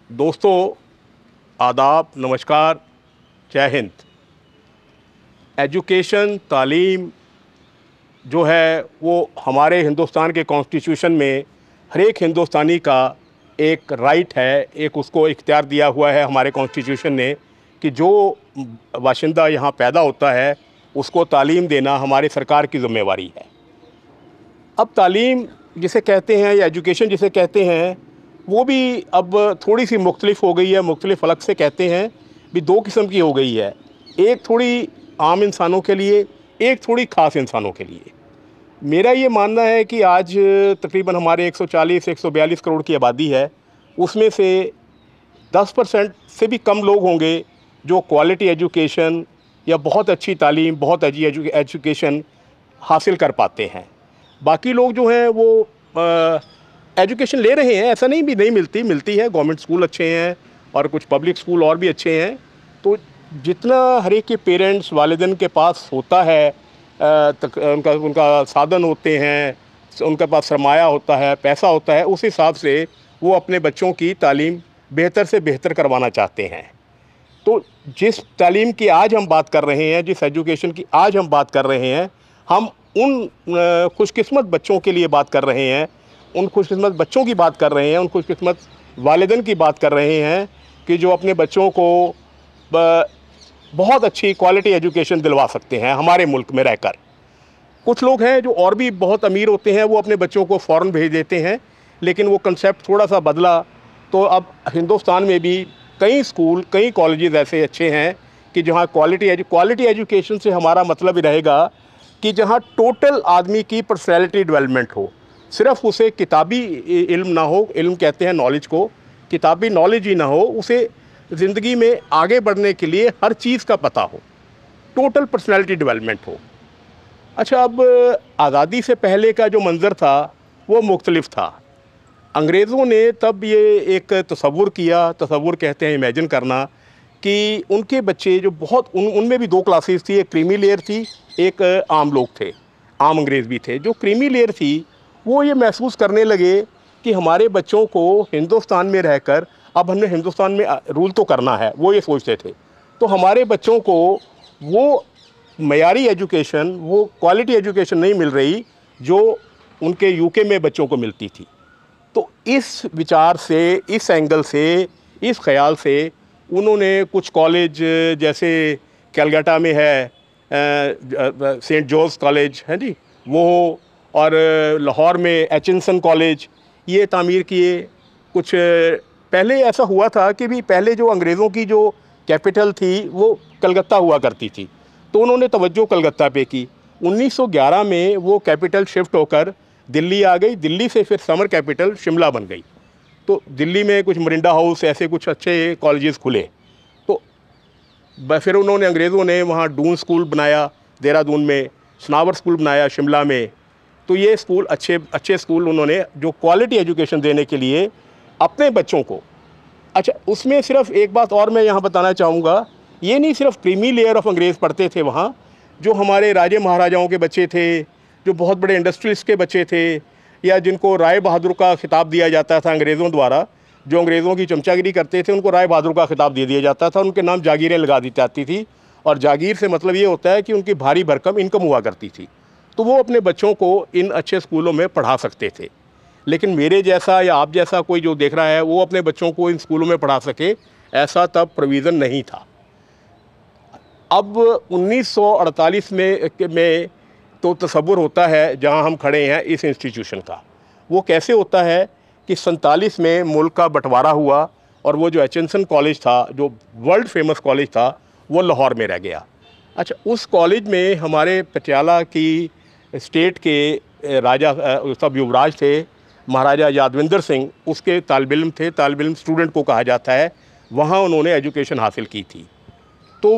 दोस्तों, आदाब, नमस्कार, जय हिंद। एजुकेशन, तालीम जो है वो हमारे हिंदुस्तान के कॉन्स्टिट्यूशन में हर एक हिंदुस्तानी का एक राइट है, एक उसको इख्तियार दिया हुआ है हमारे कॉन्स्टिट्यूशन ने कि जो बाशिंदा यहाँ पैदा होता है उसको तालीम देना हमारी सरकार की ज़िम्मेवारी है। अब तालीम जिसे कहते हैं या एजुकेशन जिसे कहते हैं वो भी अब थोड़ी सी मुख्तलिफ हो गई है, मुख्तलिफ अलग से कहते हैं भी दो किस्म की हो गई है। एक थोड़ी आम इंसानों के लिए, एक थोड़ी ख़ास इंसानों के लिए। मेरा ये मानना है कि आज तकरीबन हमारे 140-142 करोड़ की आबादी है, उसमें से 10% से भी कम लोग होंगे जो क्वालिटी एजुकेशन या बहुत अच्छी तालीम, बहुत अच्छी एजुकेशन हासिल कर पाते हैं। बाकी लोग जो हैं वो एजुकेशन ले रहे हैं, ऐसा नहीं भी नहीं मिलती है। गवर्नमेंट स्कूल अच्छे हैं और कुछ पब्लिक स्कूल और भी अच्छे हैं। तो जितना हर एक के पेरेंट्स वालिदैन के पास होता है, उनका साधन होते हैं, उनके पास सरमाया होता है, पैसा होता है, उस हिसाब से वो अपने बच्चों की तालीम बेहतर से बेहतर करवाना चाहते हैं। तो जिस तालीम की आज हम बात कर रहे हैं, जिस एजुकेशन की आज हम बात कर रहे हैं, हम उन खुशकिस्मत बच्चों के लिए बात कर रहे हैं, उन खुशकिस्मत बच्चों की बात कर रहे हैं, उन खुशकिस्मत वालिदैन की बात कर रहे हैं कि जो अपने बच्चों को बहुत अच्छी क्वालिटी एजुकेशन दिलवा सकते हैं हमारे मुल्क में रहकर। कुछ लोग हैं जो और भी बहुत अमीर होते हैं, वो अपने बच्चों को फ़ौरन भेज देते हैं, लेकिन वो कंसेप्ट थोड़ा सा बदला। तो अब हिंदुस्तान में भी कई स्कूल, कई कॉलेजेस ऐसे अच्छे हैं कि जहाँ क्वालिटी एजुकेशन से हमारा मतलब ही रहेगा कि जहाँ टोटल आदमी की पर्सनैलिटी डेवलपमेंट हो। सिर्फ उसे किताबी इल्म ना हो, इल्म कहते हैं नॉलेज को, किताबी नॉलेज ही ना हो, उसे ज़िंदगी में आगे बढ़ने के लिए हर चीज़ का पता हो, टोटल पर्सनैलिटी डेवलपमेंट हो। अच्छा, अब आज़ादी से पहले का जो मंज़र था वो मुख्तलिफ था। अंग्रेज़ों ने तब ये एक तसव्वुर किया, तसव्वुर कहते हैं इमेजिन करना, कि उनके बच्चे जो बहुत उनमें भी दो क्लासेस थी, एक क्रीमी लेयर थी, एक आम लोग थे, आम अंग्रेज़ भी थे। जो क्रीमी लेयर थी वो ये महसूस करने लगे कि हमारे बच्चों को हिंदुस्तान में रहकर अब हमने हिंदुस्तान में रूल तो करना है, वो ये सोचते थे। तो हमारे बच्चों को वो मयारी एजुकेशन, वो क्वालिटी एजुकेशन नहीं मिल रही जो उनके यूके में बच्चों को मिलती थी। तो इस विचार से, इस एंगल से, इस ख़याल से उन्होंने कुछ कॉलेज, जैसे कैलकाटा में है सेंट जॉर्ज कॉलेज है जी, वो, और लाहौर में एचिंसन कॉलेज, ये तामीर किए। कुछ पहले ऐसा हुआ था कि भी पहले जो अंग्रेज़ों की जो कैपिटल थी वो कलकत्ता हुआ करती थी, तो उन्होंने तवज्जो कलकत्ता पे की। 1911 में वो कैपिटल शिफ्ट होकर दिल्ली आ गई। दिल्ली से फिर समर कैपिटल शिमला बन गई। तो दिल्ली में कुछ मरिंडा हाउस, ऐसे कुछ अच्छे कॉलेजेस खुले। तो फिर उन्होंने, अंग्रेज़ों ने वहाँ डून स्कूल बनाया देहरादून में, सनावर स्कूल बनाया शिमला में। तो ये स्कूल अच्छे स्कूल उन्होंने जो क्वालिटी एजुकेशन देने के लिए अपने बच्चों को। अच्छा, उसमें सिर्फ एक बात और मैं यहाँ बताना चाहूँगा, ये नहीं सिर्फ क्रीमी लेयर ऑफ अंग्रेज़ पढ़ते थे वहाँ, जो हमारे राजे महाराजाओं के बच्चे थे, जो बहुत बड़े इंडस्ट्रियलिस्ट के बच्चे थे, या जिनको राय बहादुर का खिताब दिया जाता था अंग्रेज़ों द्वारा, जो अंग्रेज़ों की चमचागिरी करते थे उनको राय बहादुर का खिताब दे दिया जाता था। उनके नाम जागीरें लगा दी जाती थी, और जागीर से मतलब ये होता है कि उनकी भारी भरकम इनकम हुआ करती थी। तो वो अपने बच्चों को इन अच्छे स्कूलों में पढ़ा सकते थे। लेकिन मेरे जैसा या आप जैसा कोई जो देख रहा है वो अपने बच्चों को इन स्कूलों में पढ़ा सके, ऐसा तब प्रोविज़न नहीं था। अब 1948 में तो तसव्वुर होता है जहां हम खड़े हैं इस इंस्टीट्यूशन का। वो कैसे होता है कि 47 में मुल्क का बंटवारा हुआ और वो जो एचिंसन कॉलेज था, जो वर्ल्ड फेमस कॉलेज था, वो लाहौर में रह गया। अच्छा, उस कॉलेज में हमारे पटियाला की स्टेट के राजा, सब युवराज थे, महाराजा यादविंदर सिंह, उसके तालिब इल्म थे, तालिब इल्म स्टूडेंट को कहा जाता है। वहाँ उन्होंने एजुकेशन हासिल की थी। तो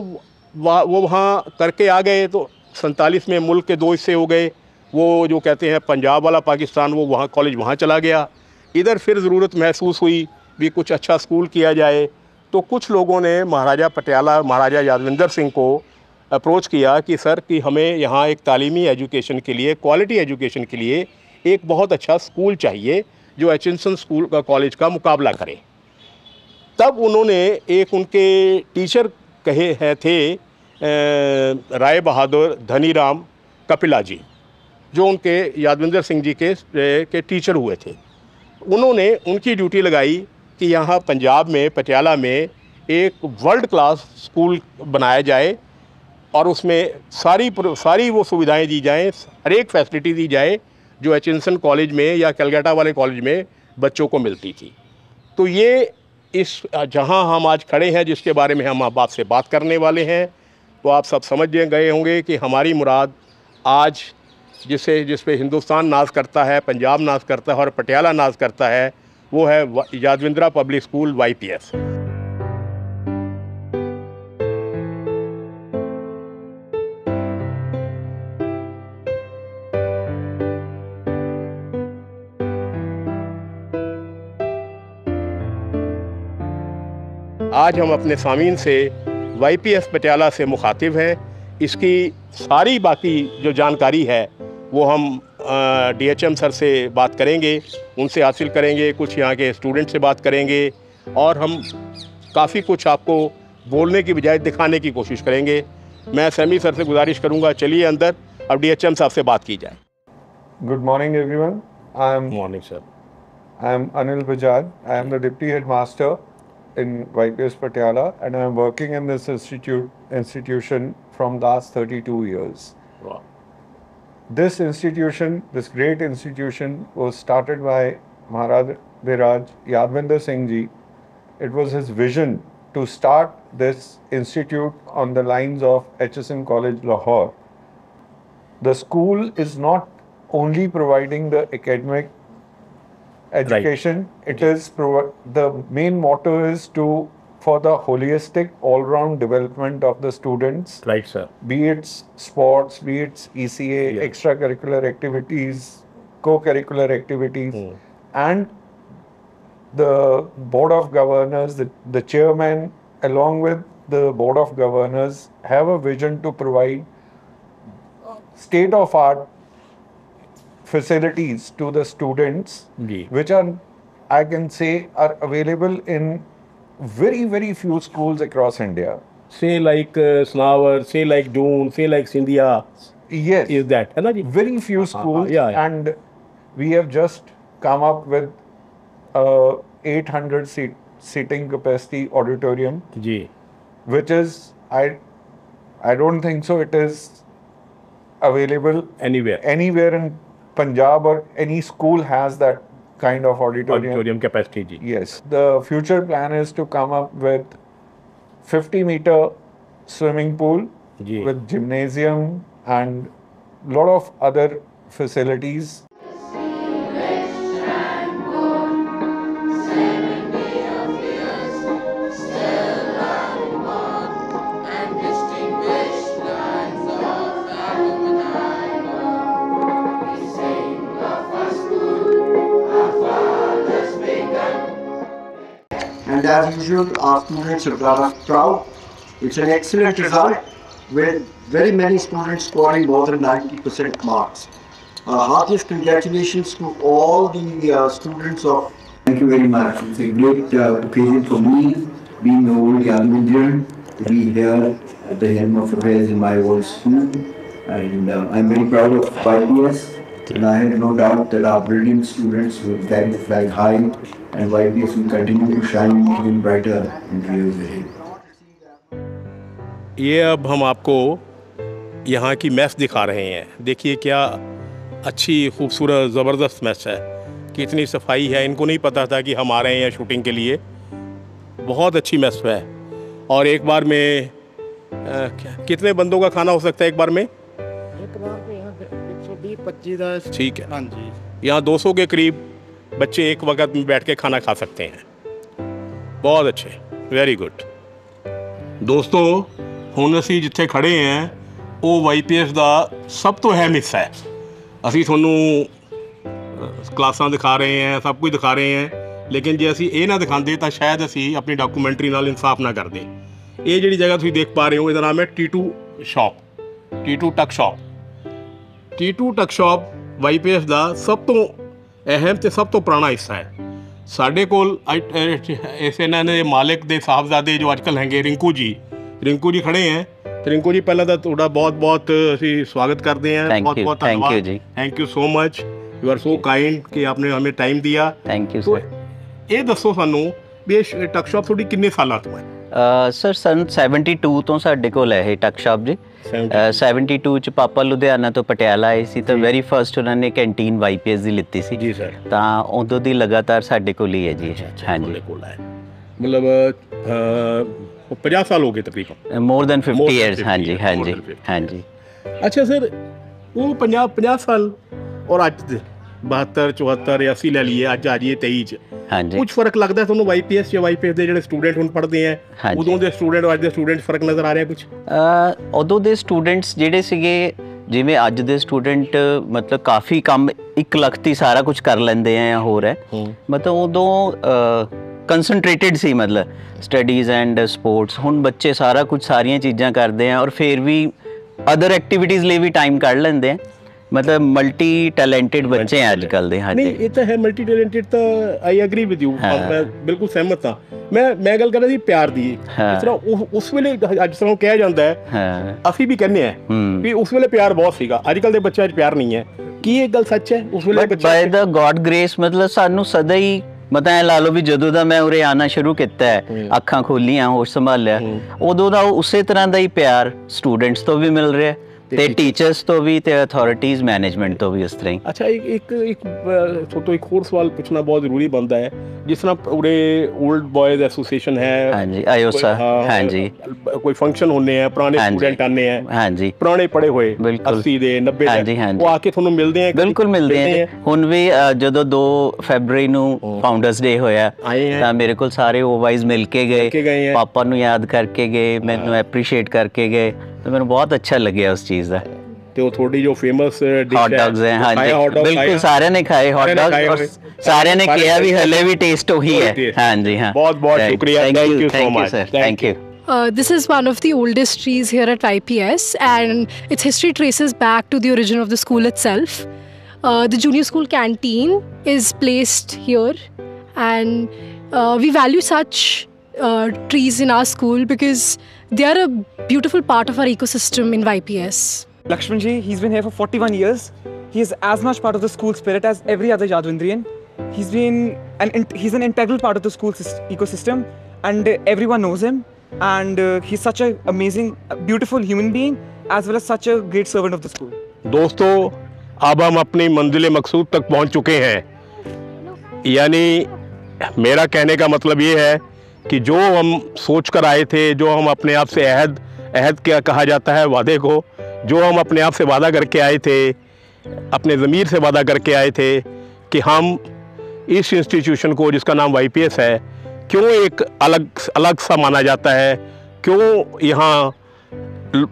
वो वहाँ करके आ गए। तो 47 में मुल्क के दो हिस्से हो गए। वो जो कहते हैं पंजाब वाला पाकिस्तान, वो वहाँ कॉलेज वहाँ चला गया। इधर फिर ज़रूरत महसूस हुई भी कुछ अच्छा स्कूल किया जाए। तो कुछ लोगों ने महाराजा पटियाला, महाराजा यादविंदर सिंह को अप्रोच किया कि सर कि हमें यहाँ एक तालीमी एजुकेशन के लिए, क्वालिटी एजुकेशन के लिए एक बहुत अच्छा स्कूल चाहिए जो एचिंसन स्कूल का कॉलेज का मुकाबला करे। तब उन्होंने एक उनके टीचर कहे हैं थे राय बहादुर धनीराम कपिला जी, जो उनके यादविंदर सिंह जी के टीचर हुए थे। उन्होंने उनकी ड्यूटी लगाई कि यहाँ पंजाब में पटियाला में एक वर्ल्ड क्लास स्कूल बनाया जाए और उसमें सारी वो सुविधाएं दी जाएं, हर एक फैसिलिटी दी जाए जो एचिंसन कॉलेज में या कैलकाटा वाले कॉलेज में बच्चों को मिलती थी। तो ये इस जहाँ हम आज खड़े हैं, जिसके बारे में हम आप से बात करने वाले हैं, तो आप सब समझ गए होंगे कि हमारी मुराद आज जिस पे हिंदुस्तान नाज करता है, पंजाब नाज करता है और पटियाला नाज करता है, वो है यादविंद्रा पब्लिक स्कूल YPS। आज हम अपने सामीन से YPS पटियाला से मुखातिब हैं। इसकी सारी बाकी जो जानकारी है वो हम DHM सर से बात करेंगे, उनसे हासिल करेंगे, कुछ यहाँ के स्टूडेंट से बात करेंगे और हम काफ़ी कुछ आपको बोलने की बजाय दिखाने की कोशिश करेंगे। मैं सैमी सर से गुजारिश करूँगा, चलिए अंदर अब DHM साहब से बात की जाए। Good morning everyone. Morning sir. I am Anil Bajaj. I am the Deputy Headmaster in YPS Patiala and I am working in this institution from last 32 years. Wow. This institution, this great institution, was started by Maharaj Viraj Yadvinder Singh Ji. It was his vision to start this institute on the lines of HSN College Lahore. The school is not only providing the academic education, Right. It is the main motto is for the holistic all-round development of the students. Right, sir. Be it sports, be it ECA, Yeah. extracurricular activities, co-curricular activities, and the board of governors, the chairman, along with the board of governors, have a vision to provide state-of-art facilities to the students, which are, I can say, are available in very, very few schools across India. Say like Snowar, say like Doon, say like Sindhia. Yes. Is that, है ना जी? Very few schools. Yeah. And we have just come up with 800 seating capacity auditorium. Ji. Which is, I don't think so it is available anywhere in Punjab or any school has that kind of auditorium capacity ji. Yes, the future plan is to come up with 50-meter swimming pool ji. With gymnasium and lot of other facilities. And as usual, our students are rather proud. It's an excellent result with very many students scoring more than 90% marks. Heartiest congratulations to all the students of. Thank you very much. It's a great occasion for me, being an old Yadvindian, to be here at the helm of affairs in my old school. And I'm very proud of YPS. And I have no doubt that our brilliant students will carry the flag high and YPS will continue to shine even brighter in the years ahead. ये अब हम आपको यहाँ की mess दिखा रहे हैं। देखिए क्या अच्छी खूबसूरत ज़बरदस्त मैस है, कितनी सफाई है। इनको नहीं पता था कि हम आ रहे हैं शूटिंग के लिए। बहुत अच्छी मैस है। और एक बार में कितने बंदों का खाना हो सकता है एक बार में? एक बार में यहाँ 120-25। ठीक है। हाँ जी। यहाँ 200 के करीब बच्चे एक वक्त में बैठ के खाना खा सकते हैं। बहुत अच्छे, वेरी गुड। दोस्तों, ਹੁਣ ਅਸੀਂ ਜਿੱਥੇ ਖੜੇ ਹਾਂ ਉਹ YPS ਦਾ ਸਭ ਤੋਂ ਅਹਿਮ ਹਿੱਸਾ ਹੈ। ਅਸੀਂ ਤੁਹਾਨੂੰ ਕਲਾਸਾਂ ਦਿਖਾ ਰਹੇ ਹਾਂ, ਸਭ ਕੁਝ ਦਿਖਾ ਰਹੇ ਹਾਂ, ਲੇਕਿਨ ਜੇ ਅਸੀਂ ਇਹ ਨਾ ਦਿਖਾਉਂਦੇ ਤਾਂ ਸ਼ਾਇਦ ਅਸੀਂ ਆਪਣੀ ਡਾਕੂਮੈਂਟਰੀ ਨਾਲ ਇਨਸਾਫ ਨਾ ਕਰਦੇ। ਇਹ ਜਿਹੜੀ ਜਗ੍ਹਾ ਤੁਸੀਂ ਦੇਖ ਪਾ ਰਹੇ ਹੋ, ਇਹਦਾ ਨਾਮ ਹੈ T2 shop, T2 tuck shop. T2 tuck shop YPS ਦਾ ਸਭ ਤੋਂ ਅਹਿਮ ਤੇ ਸਭ ਤੋਂ ਪੁਰਾਣਾ ਹਿੱਸਾ ਹੈ। ਸਾਡੇ ਕੋਲ ਇਸ ਇਹਨਾਂ ਦੇ ਮਾਲਿਕ ਦੇ ਸਾਹਿਬਜ਼ਾਦੇ ਜੋ ਅੱਜ ਕੱਲ੍ਹ ਹੈਗੇ ਰਿੰਕੂ ਜੀ ਖੜੇ ਹੈ। ਤੇ ਰਿੰਕੂ ਜੀ ਪਹਿਲਾਂ ਤਾਂ ਤੁਹਾਡਾ ਬਹੁਤ ਅਸੀਂ ਸਵਾਗਤ करते हैं। बहुत thank you ji. Thank you so much, you are so kind कि आपने हमें टाइम दिया। थैंक यू तो सर। ਇਹ ਦੱਸੋ ਸਾਨੂੰ ਵੀ ਇਹ ਟਕ ਸ਼ਾਪ ਤੁਹਾਡੀ ਕਿੰਨੇ ਸਾਲਾਂ ਤੋਂ ਹੈ? ਸਰ ਸਨ 72 ਤੋਂ ਸਾਡੇ ਕੋਲ ਹੈ ਇਹ ਟਕ ਸ਼ਾਪ ਜੀ। 72 ਚ ਪਾਪਾ ਲੁਧਿਆਣਾ ਤੋਂ ਪਟਿਆਲਾ ਆਏ ਸੀ ਤਾਂ ਵੈਰੀ ਫਰਸਟ ਉਹਨਾਂ ਨੇ ਕੈਂਟੀਨ YPS ਦੀ ਲਿੱਤੀ ਸੀ ਜੀ ਸਰ। ਤਾਂ ਉਦੋਂ ਦੀ ਲਗਾਤਾਰ ਸਾਡੇ ਕੋਲ ਹੀ ਹੈ ਜੀ। ਹਾਂਜੀ ਕੋਲ ਹੈ ਮਤਲਬ 50 ਸਾਲ ਹੋ ਗਏ ਤਕਰੀਬਨ। More than 50 years. ਹਾਂਜੀ ਹਾਂਜੀ ਹਾਂਜੀ। ਅੱਛਾ ਸਰ, ਉਹ 50 ਸਾਲ ਔਰ ਅੱਜ ਦੇ 72 74 80 ਲੈ ਲਈਏ, ਅੱਜ ਆ ਜਾਈਏ 23 ਚ, ਹਾਂਜੀ ਕੁਝ ਫਰਕ ਲੱਗਦਾ ਤੁਹਾਨੂੰ YPS ਜਾਂ YPS ਦੇ ਜਿਹੜੇ ਸਟੂਡੈਂਟ ਹੁਣ ਪੜ੍ਹਦੇ ਆ ਉਦੋਂ ਦੇ ਸਟੂਡੈਂਟ ਅੱਜ ਦੇ ਸਟੂਡੈਂਟ ਫਰਕ ਨਜ਼ਰ ਆ ਰਿਹਾ ਕੁਝ? ਉਦੋਂ ਦੇ ਸਟੂਡੈਂਟਸ ਜਿਹੜੇ ਸੀਗੇ ਜਿਵੇਂ ਅੱਜ ਦੇ ਸਟੂਡੈਂਟ ਮਤਲਬ ਕਾਫੀ ਕੰਮ ਇੱਕ ਲਖਤੀ ਸਾਰਾ ਕੁਝ ਕਰ ਲੈਂਦੇ ਆ ਜਾਂ ਹੋਰ ਹੈ, ਮਤਲਬ ਉਦੋਂ ਕੰਸਨਟ੍ਰੇਟਿਡ ਸੀ ਮਤਲਬ ਸਟੱਡੀਜ਼ ਐਂਡ ਸਪੋਰਟਸ। ਹੁਣ ਬੱਚੇ ਸਾਰਾ ਕੁਝ ਸਾਰੀਆਂ ਚੀਜ਼ਾਂ ਕਰਦੇ ਆ ਔਰ ਫਿਰ ਵੀ ਅਦਰ ਐਕਟੀਵਿਟੀਜ਼ ਲਈ ਵੀ ਟਾਈਮ ਕੱਢ ਲੈਂਦੇ ਆ। मतलब मल्टी टैलेंटेड बच्चे हैं आजकल दे। हाँ नहीं ये तो है मल्टी टैलेंटेड तो आई एग्री विद यू, मैं बिल्कुल सहमत हाँ। मैं गल कर रहा थी प्यार दी। जिस तरह उस वेले जिस तरह कहा जाता है ਅਸੀਂ ਵੀ ਕਹਿੰਦੇ ਆ ਵੀ ਉਸ ਵੇਲੇ ਪਿਆਰ ਬਹੁਤ ਸੀਗਾ, ਅੱਜ ਕੱਲ ਦੇ ਬੱਚਿਆਂ 'ਚ ਪਿਆਰ ਨਹੀਂ ਹੈ। ਕੀ ਇਹ ਗੱਲ ਸੱਚ ਹੈ? ਉਸ ਵੇਲੇ ਬਾय द गॉड ग्रेस ਮਤਲਬ ਸਾਨੂੰ ਸਦਾ ਹੀ ਮਤਾਂ ਇਹ ਲਾ ਲਓ ਵੀ ਜਦੋਂ ਦਾ ਮੈਂ ਉਰੇ ਆਣਾ ਸ਼ੁਰੂ ਕੀਤਾ ਹੈ, ਅੱਖਾਂ ਖੋਲੀਆਂ, ਹੋਸ਼ ਸੰਭਾਲਿਆ, ਉਦੋਂ ਦਾ ਉਸੇ ਤਰ੍ਹਾਂ ਦਾ ਹੀ ਪਿਆਰ ਸਟੂਡੈਂਟਸ ਤੋਂ ਵੀ ਮਿਲ ਰਿਹਾ ਤੇ ਟੀਚਰਸ ਤੋਂ ਵੀ ਤੇ ਅਥਾਰਟੀਜ਼ ਮੈਨੇਜਮੈਂਟ ਤੋਂ ਵੀ ਉਸ ਤਰ੍ਹਾਂ ਹੀ। ਅੱਛਾ ਇੱਕ ਤੋਂ ਇੱਕ ਹੋਰ ਸਵਾਲ ਪੁੱਛਣਾ ਬਹੁਤ ਜ਼ਰੂਰੀ ਬਣਦਾ ਹੈ। ਜਿਸ ਤਰ੍ਹਾਂ ਉਰੇ 올ਡ ਬॉयਜ਼ ਐਸੋਸੀਏਸ਼ਨ ਹੈ, ਹਾਂਜੀ ਆਯੋਸਾ, ਹਾਂਜੀ ਕੋਈ ਫੰਕਸ਼ਨ ਹੁੰਦੇ ਆ, ਪੁਰਾਣੇ ਸਟੂਡੈਂਟ ਆਉਂਦੇ ਆ, ਹਾਂਜੀ ਪੁਰਾਣੇ ਪੜ੍ਹੇ ਹੋਏ 80 ਦੇ 90 ਦੇ, ਉਹ ਆ ਕੇ ਤੁਹਾਨੂੰ ਮਿਲਦੇ ਆ? ਬਿਲਕੁਲ ਮਿਲਦੇ ਆ। ਹੁਣ ਵੀ ਜਦੋਂ 2 ਫੈਬਰਵਰੀ ਨੂੰ ਫਾਊਂਡਰਸ ਡੇ ਹੋਇਆ ਤਾਂ ਮੇਰੇ ਕੋਲ ਸਾਰੇ ਓਵਾਈਜ਼ ਮਿਲ ਕੇ ਗਏ, ਪਾਪਾ ਨੂੰ ਯਾਦ ਕਰਕੇ ਗਏ, ਮੈਨੂੰ ਐਪਰੀਸ਼ੀਏਟ ਕਰਕੇ ਗਏ, तो मैंने बहुत अच्छा लगे उस चीज़ का। तो थोड़ी जो फेमस हॉट डॉग्स हैं, हाँ जी बिल्कुल सारे ने खाए हॉट डॉग्स और सारे ने किया भी, हले भी टेस्ट वही है। हाँ जी हाँ, बहुत शुक्रिया, thank you so much, thank you. This is one of the oldest trees here at YPS and its history traces back to the origin of the school itself. The junior school canteen is placed here and we value such trees in our school because they are a beautiful part of our ecosystem in YPS. Lakshman ji, he's been here for 41 years. He is as much part of the school spirit as every other Yadvindrian. He's an integral part of the school ecosystem and everyone knows him. And he's such an amazing, beautiful human being as well as such a great servant of the school. दोस्तों, अब हम अपनी मंजिल मकसूद तक पहुंच चुके हैं। यानी मेरा कहने का मतलब ये है कि जो हम सोच कर आए थे, जो हम अपने आप से अहद क्या कहा जाता है वादे को, जो हम अपने आप से वादा करके आए थे, अपने ज़मीर से वादा करके आए थे कि हम इस इंस्टीट्यूशन को जिसका नाम YPS है, क्यों एक अलग सा माना जाता है, क्यों यहाँ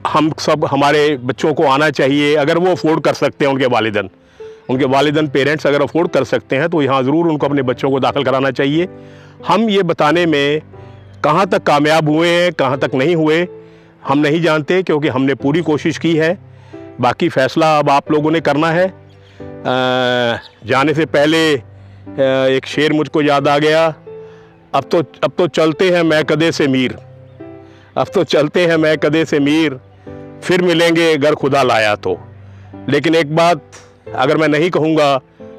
हम सब हमारे बच्चों को आना चाहिए। अगर वो अफोर्ड कर सकते हैं, उनके वालिदैन पेरेंट्स अगर अफोर्ड कर सकते हैं तो यहाँ ज़रूर उनको अपने बच्चों को दाखिल कराना चाहिए। हम ये बताने में कहाँ तक कामयाब हुए हैं, कहाँ तक नहीं हुए, हम नहीं जानते, क्योंकि हमने पूरी कोशिश की है। बाकी फ़ैसला अब आप लोगों ने करना है। जाने से पहले एक शेर मुझको याद आ गया, अब तो चलते हैं मैं कदे से मीर, अब तो चलते हैं मैं कदे से मीर, फिर मिलेंगे अगर खुदा लाया तो। लेकिन एक बात अगर मैं नहीं कहूँगा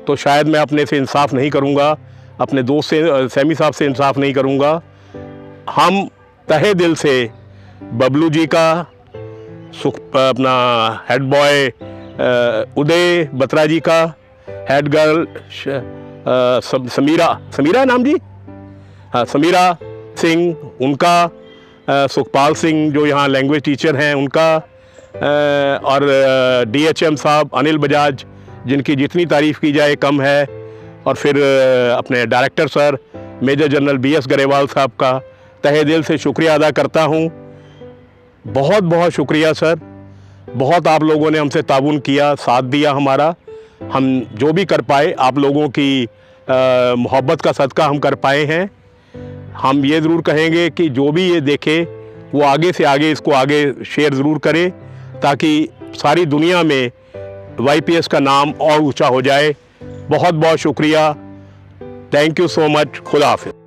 तो शायद मैं अपने से इंसाफ नहीं करूँगा, अपने दोस्त से सैमी साहब से इंसाफ नहीं करूँगा। हम तहे दिल से बबलू जी का, अपना हेड बॉय उदय बत्रा जी का, हेड गर्ल समीरा नाम जी, हाँ समीरा सिंह उनका, सुखपाल सिंह जो यहाँ लैंग्वेज टीचर हैं उनका, और DHM साहब अनिल बजाज जिनकी जितनी तारीफ़ की जाए कम है, और फिर अपने director sir major general BS Grewal साहब का तहे दिल से शुक्रिया अदा करता हूँ। बहुत बहुत शुक्रिया सर, बहुत आप लोगों ने हमसे ताउन किया, साथ दिया हमारा। हम जो भी कर पाए आप लोगों की मोहब्बत का सदका हम कर पाए हैं। हम ये ज़रूर कहेंगे कि जो भी ये देखे वो आगे से आगे इसको आगे शेयर ज़रूर करे, ताकि सारी दुनिया में YPS का नाम और ऊंचा हो जाए। बहुत बहुत शुक्रिया। Thank you so much. खुदा हाफिज।